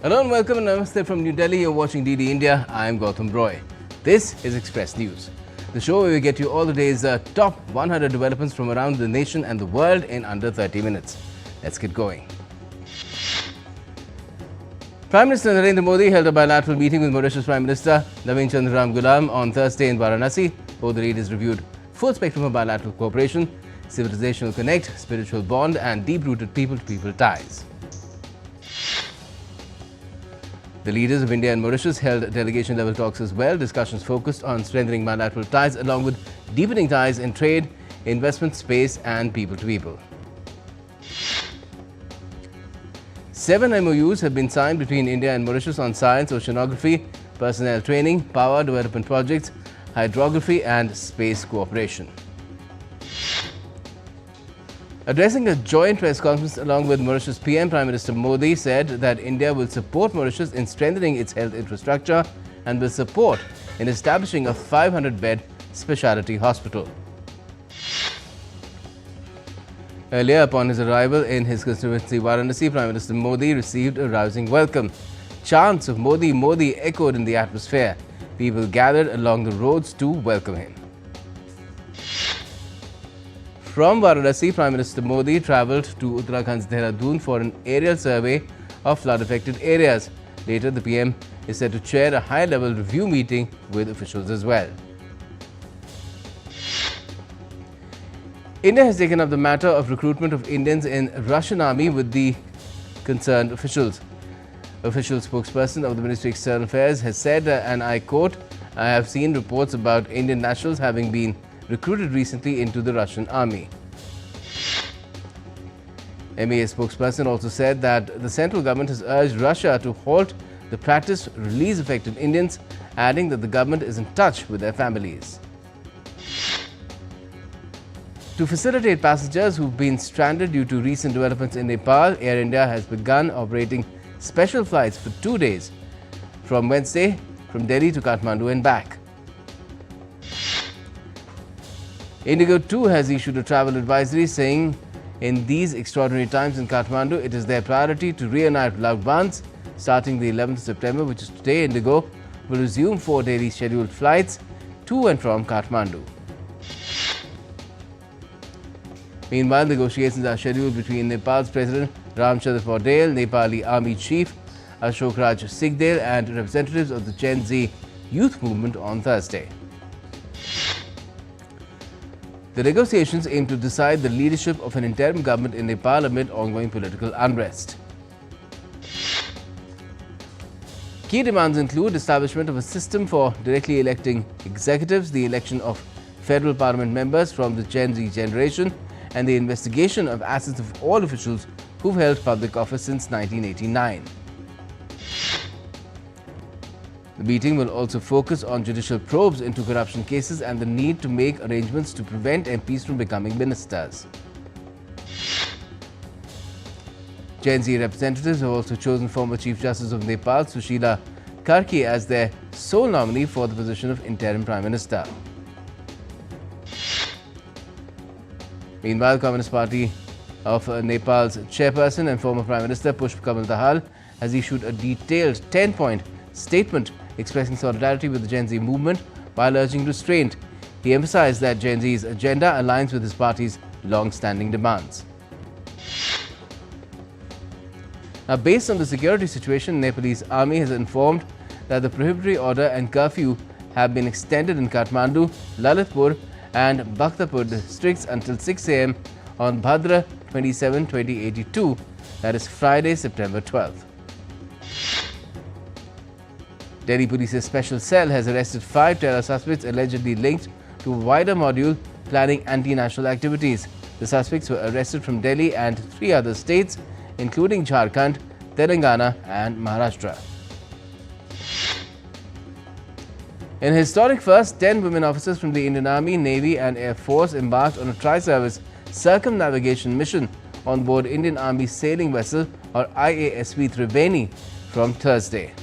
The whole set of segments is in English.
Hello and welcome and namaste from New Delhi. You're watching DD India. I'm Gautam Roy. This is Express News, the show where we get you all the day's top 100 developments from around the nation and the world in under 30 minutes. Let's get going. Prime Minister Narendra Modi held a bilateral meeting with Mauritius Prime Minister Naveen Chandra Ram Gulam on Thursday in Varanasi. Both the leaders reviewed full spectrum of bilateral cooperation, civilizational connect, spiritual bond and deep-rooted people-to-people ties. The leaders of India and Mauritius held delegation-level talks as well. Discussions focused on strengthening bilateral ties along with deepening ties in trade, investment, space and people-to-people. 7 MOUs have been signed between India and Mauritius on science, oceanography, personnel training, power development projects, hydrography and space cooperation. Addressing a joint press conference along with Mauritius PM, Prime Minister Modi said that India will support Mauritius in strengthening its health infrastructure and will support in establishing a 500-bed specialty hospital. Earlier, upon his arrival in his constituency Varanasi, Prime Minister Modi received a rousing welcome. Chants of Modi, Modi echoed in the atmosphere. People gathered along the roads to welcome him. From Varanasi, Prime Minister Modi travelled to Uttarakhand's Dehradun for an aerial survey of flood-affected areas. Later, the PM is said to chair a high-level review meeting with officials as well. India has taken up the matter of recruitment of Indians in Russian army with the concerned officials. Official spokesperson of the Ministry of External Affairs has said, and I quote, "I have seen reports about Indian nationals having been recruited recently into the Russian army." MEA spokesperson also said that the central government has urged Russia to halt the practice, release affected Indians, adding that the government is in touch with their families. To facilitate passengers who've been stranded due to recent developments in Nepal, Air India has begun operating special flights for 2 days from Wednesday from Delhi to Kathmandu and back. Indigo too has issued a travel advisory saying in these extraordinary times in Kathmandu, it is their priority to reunite loved ones. Starting the 11th of September, which is today, Indigo will resume 4 daily scheduled flights to and from Kathmandu. Meanwhile, negotiations are scheduled between Nepal's President Ramchandra Paudel, Nepali Army Chief Ashok Raj Sigdel and representatives of the Gen Z youth movement on Thursday. The negotiations aim to decide the leadership of an interim government in Nepal amid ongoing political unrest. Key demands include establishment of a system for directly electing executives, the election of federal parliament members from the Gen Z generation, and the investigation of assets of all officials who've held public office since 1989. The meeting will also focus on judicial probes into corruption cases and the need to make arrangements to prevent MPs from becoming ministers. Gen Z representatives have also chosen former Chief Justice of Nepal, Sushila Kirk, as their sole nominee for the position of interim Prime Minister. Meanwhile, Communist Party of Nepal's chairperson and former Prime Minister Pushp Kamal Dahal has issued a detailed 10-point statement expressing solidarity with the Gen Z movement while urging restraint. He emphasized that Gen Z's agenda aligns with his party's long-standing demands. Now, based on the security situation, Nepalese army has informed that the prohibitory order and curfew have been extended in Kathmandu, Lalitpur and Bhaktapur districts until 6 a.m. on Bhadra 27, 2082, that is Friday, September 12th. Delhi Police's special cell has arrested 5 terror suspects allegedly linked to a wider module planning anti-national activities. The suspects were arrested from Delhi and 3 other states, including Jharkhand, Telangana and Maharashtra. In a historic first, 10 women officers from the Indian Army, Navy and Air Force embarked on a tri-service circumnavigation mission on board Indian Army sailing vessel or IASV Triveni from Thursday.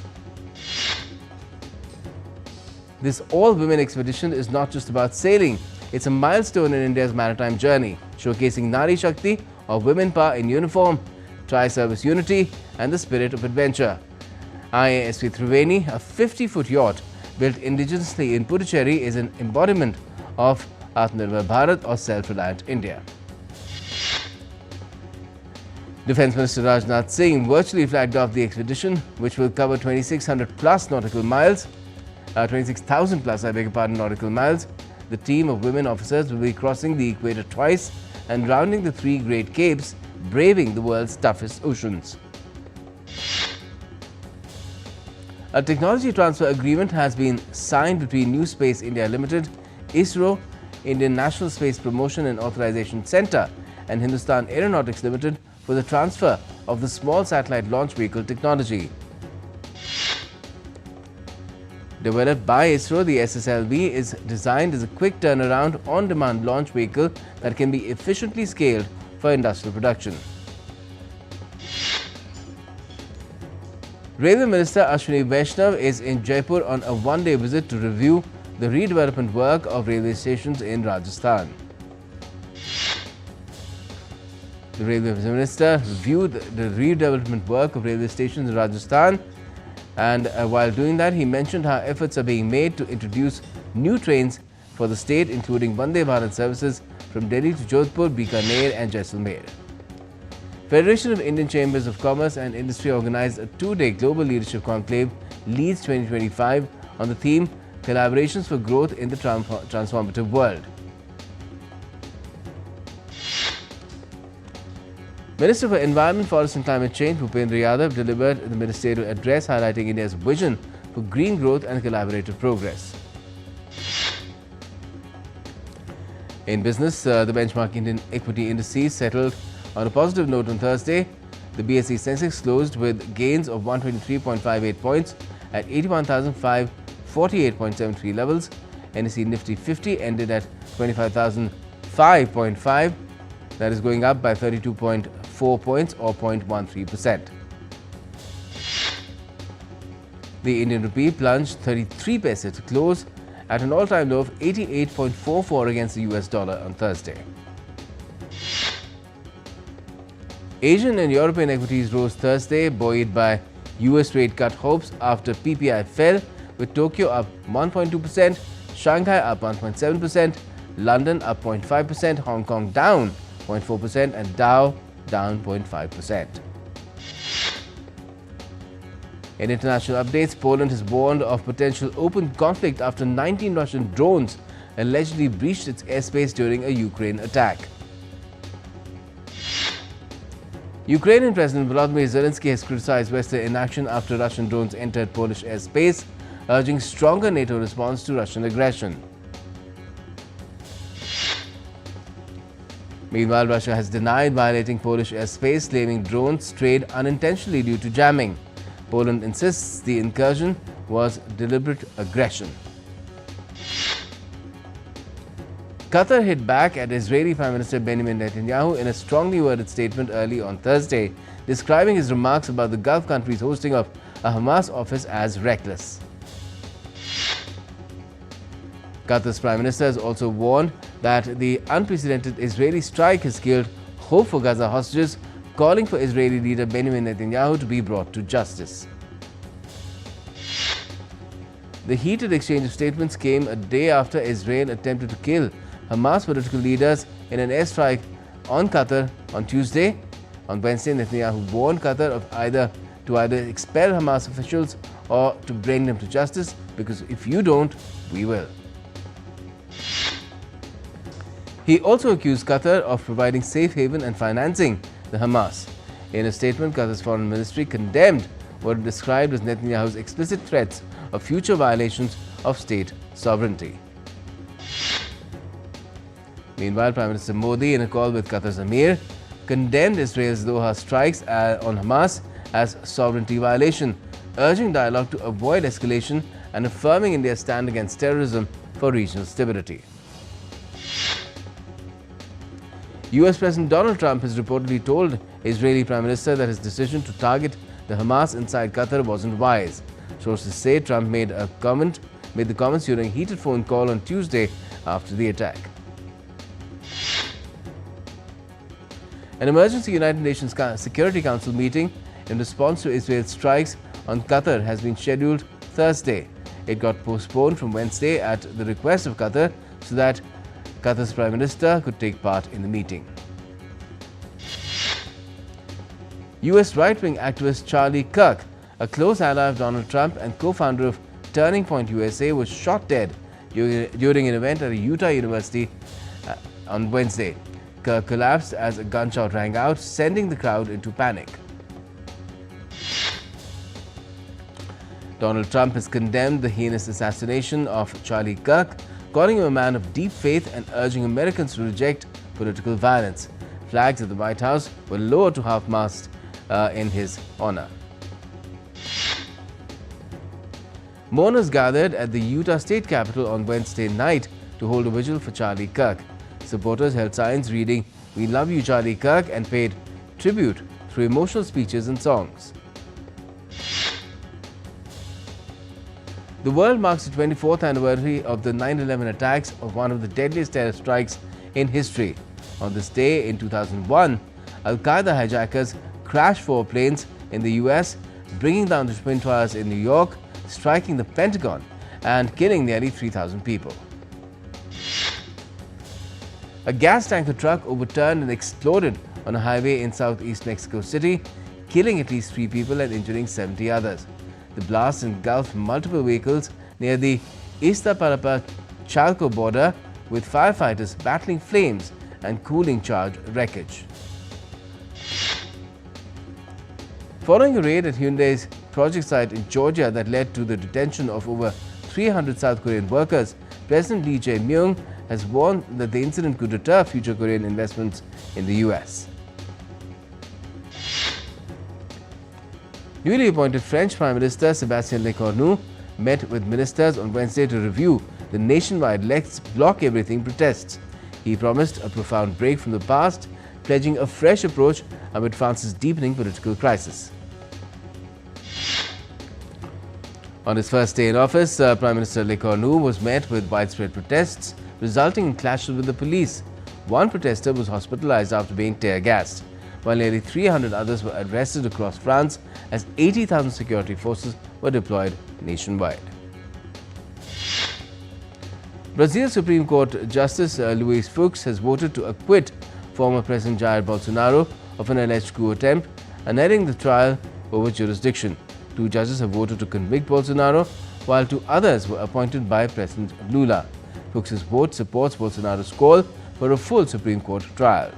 This all-women expedition is not just about sailing, it's a milestone in India's maritime journey, showcasing Nari Shakti or women power in uniform, tri-service unity and the spirit of adventure. ISP Triveni, a 50-foot yacht built indigenously in Puducherry, is an embodiment of Atmanirbhar Bharat or self-reliant India. Defence Minister Rajnath Singh virtually flagged off the expedition, which will cover 2,600 plus nautical miles, 26,000 plus, nautical miles. The team of women officers will be crossing the equator twice and rounding the 3 Great Capes, braving the world's toughest oceans. A technology transfer agreement has been signed between New Space India Limited, ISRO, Indian National Space Promotion and Authorization Centre, and Hindustan Aeronautics Limited for the transfer of the small satellite launch vehicle technology. Developed by ISRO, the SSLV is designed as a quick turnaround, on-demand launch vehicle that can be efficiently scaled for industrial production. Railway Minister Ashwini Vaishnav is in Jaipur on a one-day visit to review the redevelopment work of railway stations in Rajasthan. The Railway Minister reviewed the redevelopment work of railway stations in Rajasthan, and while doing that, he mentioned how efforts are being made to introduce new trains for the state, including Vande Bharat services from Delhi to Jodhpur, Bikaner and Jaisalmer. Federation of Indian Chambers of Commerce and Industry organized a 2-day global leadership conclave, Leads 2025, on the theme Collaborations for Growth in the Transformative World. Minister for Environment, Forest and Climate Change Bhupendra Yadav delivered the ministerial address highlighting India's vision for green growth and collaborative progress. In business, the benchmark Indian equity indices settled on a positive note on Thursday. The BSE Sensex closed with gains of 123.58 points at 81,548.73 levels. NSE Nifty 50 ended at 25,005.5. That is going up by 32.4 points or 0.13%. The Indian rupee plunged 33 paise to close at an all-time low of 88.44 against the US dollar on Thursday. Asian and European equities rose Thursday, buoyed by US rate cut hopes after PPI fell, with Tokyo up 1.2%, Shanghai up 1.7%, London up 0.5%, Hong Kong down 0.4% and Dow down 0.5%. In international updates, Poland has warned of potential open conflict after 19 Russian drones allegedly breached its airspace during a Ukraine attack. Ukrainian President Volodymyr Zelensky has criticized Western inaction after Russian drones entered Polish airspace, urging stronger NATO response to Russian aggression. Meanwhile, Russia has denied violating Polish airspace, claiming drones strayed unintentionally due to jamming. Poland insists the incursion was deliberate aggression. Qatar hit back at Israeli Prime Minister Benjamin Netanyahu in a strongly worded statement early on Thursday, describing his remarks about the Gulf countries' hosting of a Hamas office as reckless. Qatar's Prime Minister has also warned that the unprecedented Israeli strike has killed hope for Gaza hostages, calling for Israeli leader Benjamin Netanyahu to be brought to justice. The heated exchange of statements came a day after Israel attempted to kill Hamas political leaders in an airstrike on Qatar on Tuesday. On Wednesday, Netanyahu warned Qatar of either expel Hamas officials or to bring them to justice, because if you don't, we will. He also accused Qatar of providing safe haven and financing the Hamas. In a statement, Qatar's foreign ministry condemned what it described as Netanyahu's explicit threats of future violations of state sovereignty. Meanwhile, Prime Minister Modi, in a call with Qatar's Emir, condemned Israel's Doha strikes on Hamas as sovereignty violation, urging dialogue to avoid escalation and affirming India's stand against terrorism for regional stability. US President Donald Trump has reportedly told Israeli Prime Minister that his decision to target the Hamas inside Qatar wasn't wise. Sources say Trump made the comments during a heated phone call on Tuesday after the attack. An emergency United Nations Security Council meeting in response to Israel's strikes on Qatar has been scheduled Thursday. It got postponed from Wednesday at the request of Qatar so that Qatar's Prime Minister could take part in the meeting. US right-wing activist Charlie Kirk, a close ally of Donald Trump and co-founder of Turning Point USA, was shot dead during an event at a Utah university on Wednesday. Kirk collapsed as a gunshot rang out, sending the crowd into panic. Donald Trump has condemned the heinous assassination of Charlie Kirk, calling him a man of deep faith and urging Americans to reject political violence. Flags at the White House were lowered to half-mast in his honor. Mourners gathered at the Utah State Capitol on Wednesday night to hold a vigil for Charlie Kirk. Supporters held signs reading, "We love you, Charlie Kirk," and paid tribute through emotional speeches and songs. The world marks the 24th anniversary of the 9/11 attacks, of one of the deadliest terror strikes in history. On this day in 2001, Al-Qaeda hijackers crashed 4 planes in the US, bringing down the Twin Towers in New York, striking the Pentagon and killing nearly 3,000 people. A gas tanker truck overturned and exploded on a highway in southeast Mexico City, killing at least 3 people and injuring 70 others. The blast engulfed multiple vehicles near the Iztapalapa-Chalco border, with firefighters battling flames and cooling charged wreckage. Following a raid at Hyundai's project site in Georgia that led to the detention of over 300 South Korean workers, President Lee Jae-myung has warned that the incident could deter future Korean investments in the US. Newly appointed French Prime Minister Sébastien Lecornu met with ministers on Wednesday to review the nationwide "Let's Block Everything" protests. He promised a profound break from the past, pledging a fresh approach amid France's deepening political crisis. On his first day in office, Prime Minister Lecornu was met with widespread protests, resulting in clashes with the police. One protester was hospitalized after being tear-gassed, while nearly 300 others were arrested across France as 80,000 security forces were deployed nationwide. Brazil Supreme Court Justice Luiz Fux has voted to acquit former President Jair Bolsonaro of an alleged coup attempt, annulling the trial over jurisdiction. 2 judges have voted to convict Bolsonaro, while 2 others were appointed by President Lula. Fuchs's vote supports Bolsonaro's call for a full Supreme Court trial.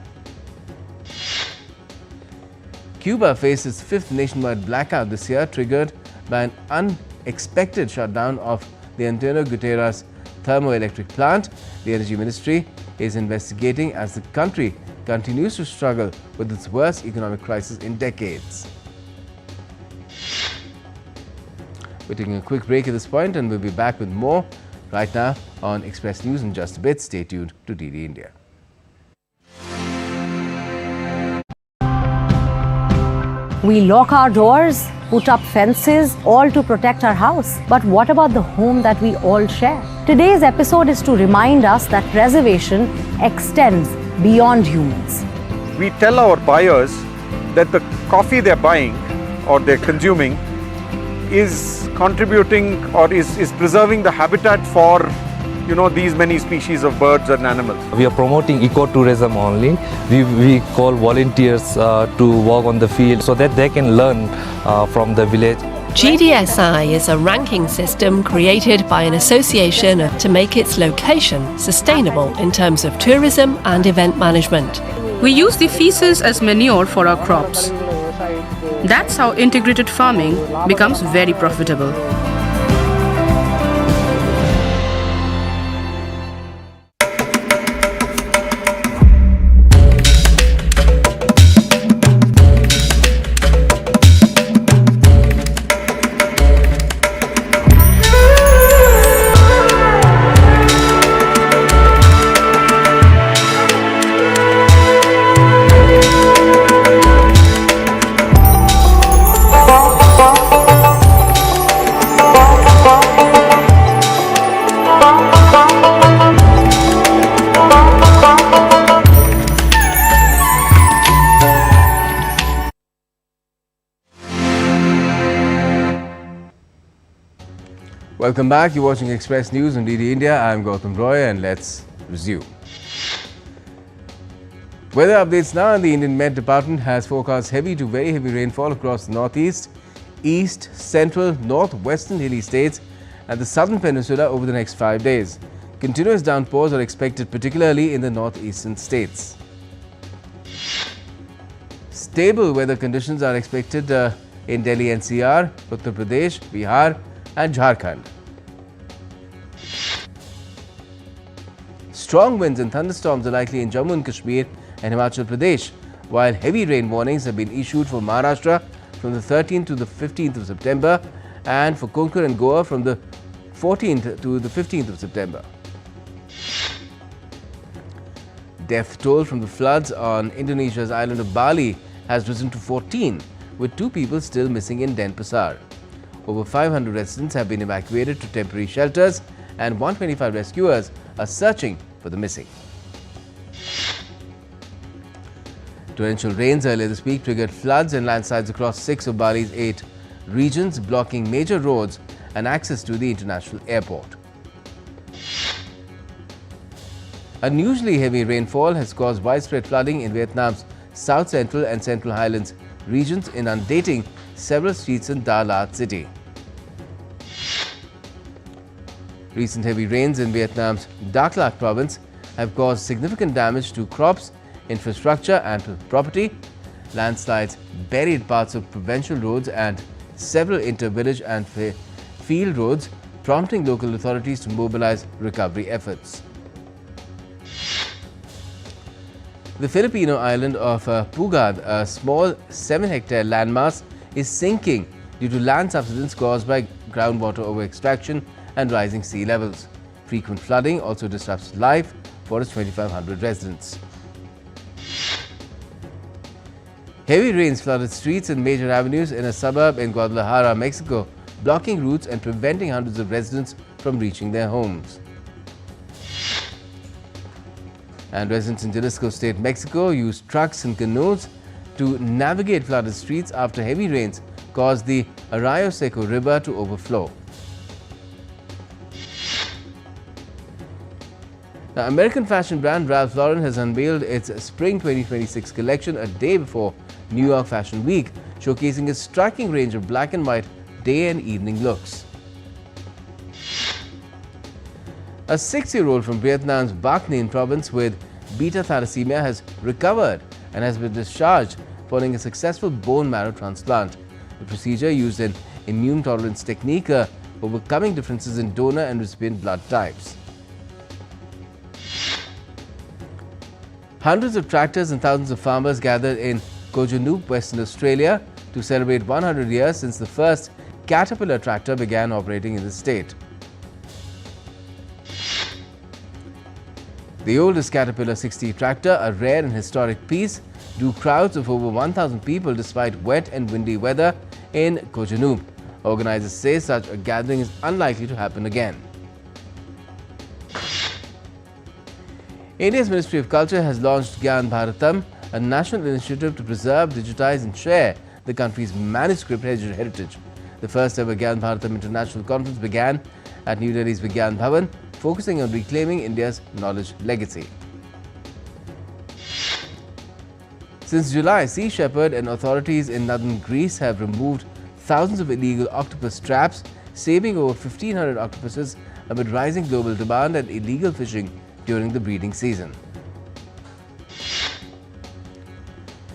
Cuba faced its 5th nationwide blackout this year, triggered by an unexpected shutdown of the Antonio Guterres thermoelectric plant. The Energy Ministry is investigating as the country continues to struggle with its worst economic crisis in decades. We're taking a quick break at this point and we'll be back with more right now on Express News in just a bit. Stay tuned to DD India. We lock our doors, put up fences, all to protect our house. But what about the home that we all share? Today's episode is to remind us that preservation extends beyond humans. We tell our buyers that the coffee they're buying or they're consuming is contributing or is preserving the habitat for these many species of birds and animals. We are promoting ecotourism only. We call volunteers to work on the field so that they can learn from the village. GDSI is a ranking system created by an association to make its location sustainable in terms of tourism and event management. We use the feces as manure for our crops. That's how integrated farming becomes very profitable. Welcome back. You're watching Express News on DD India. I'm Gautam Roy and let's resume. Weather updates now. The Indian Met Department has forecast heavy to very heavy rainfall across the northeast, east, central, northwestern hilly states and the southern peninsula over the next 5 days. Continuous downpours are expected particularly in the northeastern states. Stable weather conditions are expected in Delhi NCR, Uttar Pradesh, Bihar and Jharkhand. Strong winds and thunderstorms are likely in Jammu and Kashmir and Himachal Pradesh, while heavy rain warnings have been issued for Maharashtra from the 13th to the 15th of September and for Konkan and Goa from the 14th to the 15th of September. Death toll from the floods on Indonesia's island of Bali has risen to 14, with 2 people still missing in Denpasar. Over 500 residents have been evacuated to temporary shelters and 125 rescuers are searching for the missing. Torrential rains earlier this week triggered floods and landslides across 6 of Bali's 8 regions, blocking major roads and access to the international airport. Unusually heavy rainfall has caused widespread flooding in Vietnam's South Central and Central Highlands regions, inundating several streets in Da Lat city. Recent heavy rains in Vietnam's Dak Lak province have caused significant damage to crops, infrastructure and property. Landslides buried parts of provincial roads and several inter-village and field roads, prompting local authorities to mobilize recovery efforts. The Filipino island of Pugad, a small 7-hectare landmass, is sinking due to land subsidence caused by groundwater over-extraction and rising sea levels. Frequent flooding also disrupts life for its 2,500 residents. Heavy rains flooded streets and major avenues in a suburb in Guadalajara, Mexico, blocking routes and preventing hundreds of residents from reaching their homes. And residents in Jalisco State, Mexico used trucks and canoes to navigate flooded streets after heavy rains caused the Arroyo Seco River to overflow. Now, American fashion brand Ralph Lauren has unveiled its Spring 2026 collection a day before New York Fashion Week, showcasing a striking range of black and white day and evening looks. A 6-year-old from Vietnam's Bac Ninh province with beta thalassemia has recovered and has been discharged following a successful bone marrow transplant. The procedure used an immune tolerance technique, overcoming differences in donor and recipient blood types. Hundreds of tractors and thousands of farmers gathered in Kojonup, Western Australia to celebrate 100 years since the first Caterpillar tractor began operating in the state. The oldest Caterpillar 60 tractor, a rare and historic piece, drew crowds of over 1,000 people despite wet and windy weather in Kojonup. Organizers say such a gathering is unlikely to happen again. India's Ministry of Culture has launched Gyan Bharatam, a national initiative to preserve, digitize and share the country's manuscript heritage. The first ever Gyan Bharatam International Conference began at New Delhi's Vigyan Bhavan, focusing on reclaiming India's knowledge legacy. Since July, Sea Shepherd and authorities in northern Greece have removed thousands of illegal octopus traps, saving over 1,500 octopuses amid rising global demand and illegal fishing during the breeding season.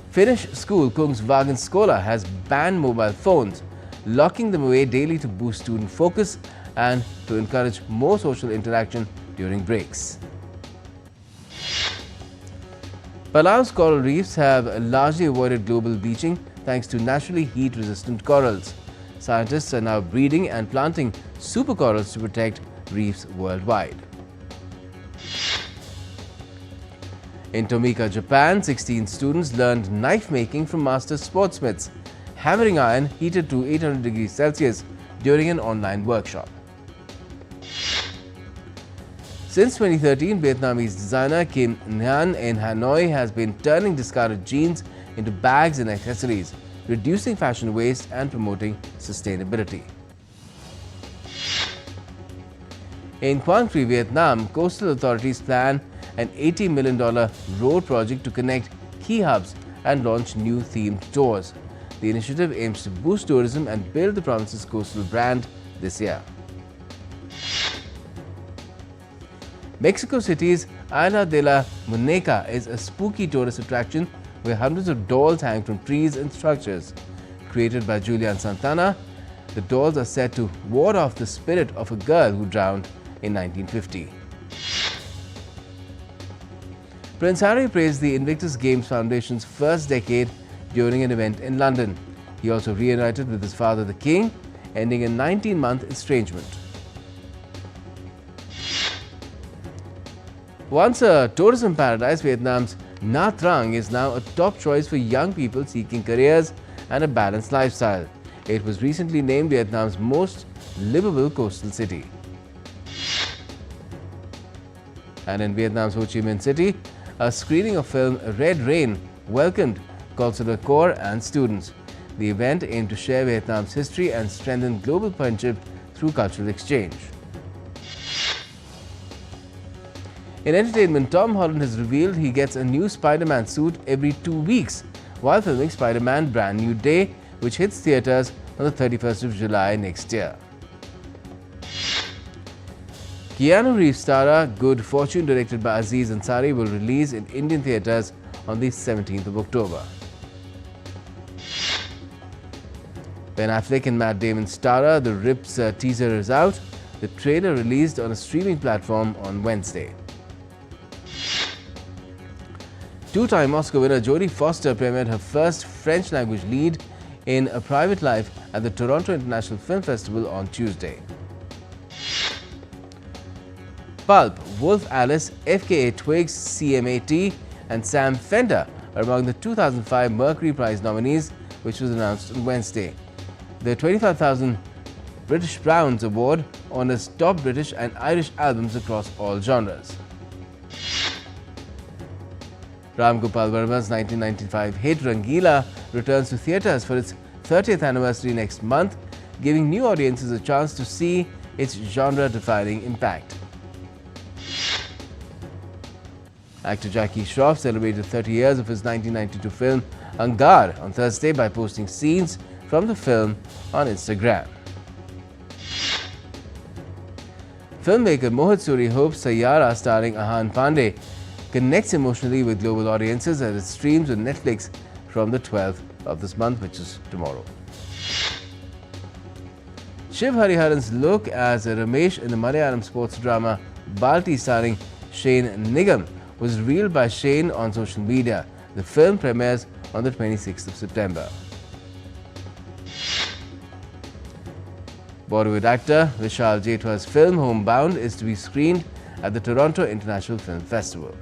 Finnish school Kungsvagen Skola has banned mobile phones, locking them away daily to boost student focus and to encourage more social interaction during breaks. Palau's coral reefs have largely avoided global bleaching thanks to naturally heat-resistant corals. Scientists are now breeding and planting supercorals to protect reefs worldwide. In Tomika, Japan, 16 students learned knife making from master sportsmiths, hammering iron heated to 800 degrees Celsius during an online workshop. Since 2013, Vietnamese designer Kim Nguyen in Hanoi has been turning discarded jeans into bags and accessories, reducing fashion waste and promoting sustainability. In Quang Tri, Vietnam, coastal authorities plan an $80 million road project to connect key hubs and launch new themed tours. The initiative aims to boost tourism and build the province's coastal brand this year. Mexico City's Isla de la Muñeca is a spooky tourist attraction where hundreds of dolls hang from trees and structures. Created by Julian Santana, the dolls are said to ward off the spirit of a girl who drowned in 1950. Prince Harry praised the Invictus Games Foundation's first decade during an event in London. He also reunited with his father, the King, ending a 19-month estrangement. Once a tourism paradise, Vietnam's Nha Trang is now a top choice for young people seeking careers and a balanced lifestyle. It was recently named Vietnam's most livable coastal city. And in Vietnam's Ho Chi Minh City, a screening of film Red Rain welcomed consular corps and students. The event aimed to share Vietnam's history and strengthen global friendship through cultural exchange. In entertainment, Tom Holland has revealed he gets a new Spider-Man suit every 2 weeks while filming Spider-Man Brand New Day, which hits theatres on the 31st of July next year. Keanu Reeves' starrer Good Fortune, directed by Aziz Ansari, will release in Indian theatres on the 17th of October. Ben Affleck and Matt Damon's starrer The Rip's teaser is out. The trailer released on a streaming platform on Wednesday. Two-time Oscar winner Jodie Foster premiered her first French-language lead in A Private Life at the Toronto International Film Festival on Tuesday. Pulp, Wolf Alice, FKA Twigs, CMAT and Sam Fender are among the 2005 Mercury Prize nominees, which was announced on Wednesday. The 25,000 British Pounds Award honours top British and Irish albums across all genres. Ram Gopal Varma's 1995 hit Rangila returns to theatres for its 30th anniversary next month, giving new audiences a chance to see its genre-defining impact. Actor Jackie Shroff celebrated 30 years of his 1992 film Angar on Thursday by posting scenes from the film on Instagram. Filmmaker Mohit Suri hopes Saiyaara, starring Ahan Pandey, connects emotionally with global audiences as it streams on Netflix from the 12th of this month, which is tomorrow. Shiv Hariharan's look as Ramesh in the Malayalam sports drama Balti, starring Shane Nigam, was revealed by Shane on social media. The film premieres on the 26th of September. Bollywood actor Vishal Jethwa's film Homebound is to be screened at the Toronto International Film Festival.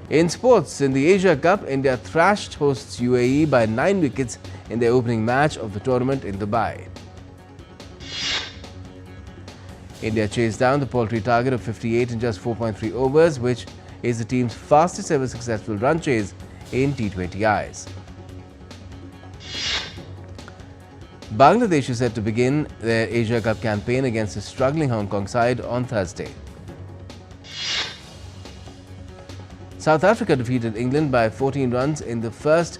In sports, in the Asia Cup, India thrashed hosts UAE by 9 wickets in their opening match of the tournament in Dubai. India chased down the paltry target of 58 in just 4.3 overs, which is the team's fastest ever successful run chase in T20Is. Bangladesh is set to begin their Asia Cup campaign against the struggling Hong Kong side on Thursday. South Africa defeated England by 14 runs in the first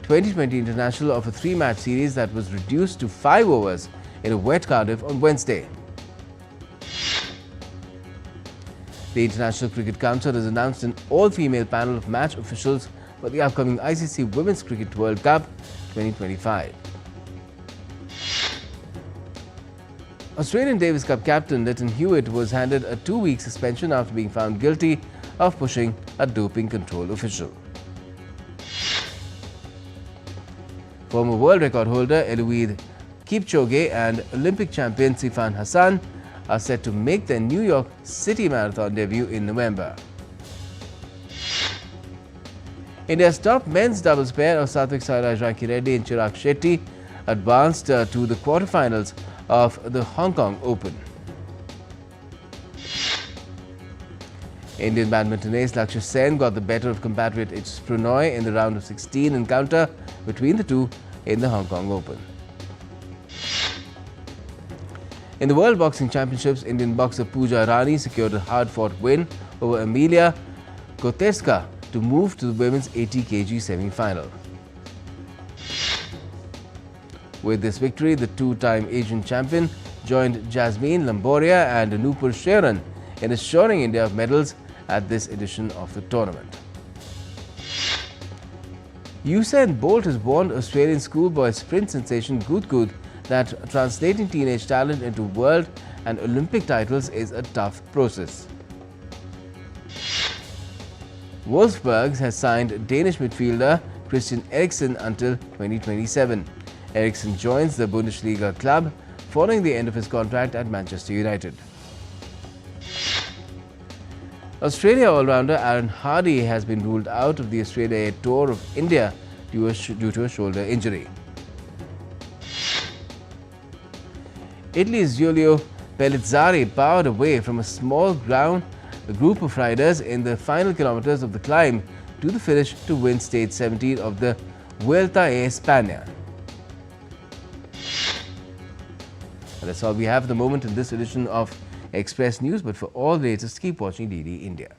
2020 international of a 3-match series that was reduced to 5 overs in a wet Cardiff on Wednesday. The International Cricket Council has announced an all-female panel of match officials for the upcoming ICC Women's Cricket World Cup 2025. Australian Davis Cup captain Lytton Hewitt was handed a 2-week suspension after being found guilty of pushing a doping control official. Former world record holder Eliud Kipchoge and Olympic champion Sifan Hassan are set to make their New York City Marathon debut in November. India's top men's doubles pair of Satvik Sairaj Rankireddy and Chirag Shetty advanced to the quarterfinals of the Hong Kong Open. Indian badminton ace Lakshya Sen got the better of compatriot H. Pranoy in the round of 16 encounter between the two in the Hong Kong Open. In the World Boxing Championships, Indian boxer Pooja Rani secured a hard-fought win over Emilia Koteska to move to the women's 80 kg semi-final. With this victory, the two-time Asian champion joined Jasmine Lamboria and Nupur Sheran in assuring India of medals at this edition of the tournament. Usain Bolt has warned Australian schoolboy sprint sensation Gudgud that translating teenage talent into world and Olympic titles is a tough process. Wolfsburg has signed Danish midfielder Christian Eriksen until 2027. Eriksen joins the Bundesliga club following the end of his contract at Manchester United. Australia all-rounder Aaron Hardy has been ruled out of the Australia Tour of India due to a shoulder injury. Italy's Giulio Pellizzari powered away from a small group of riders in the final kilometers of the climb to the finish to win stage 17 of the Vuelta a España. And that's all we have at the moment in this edition of Express News, but for all the latest, keep watching DD India.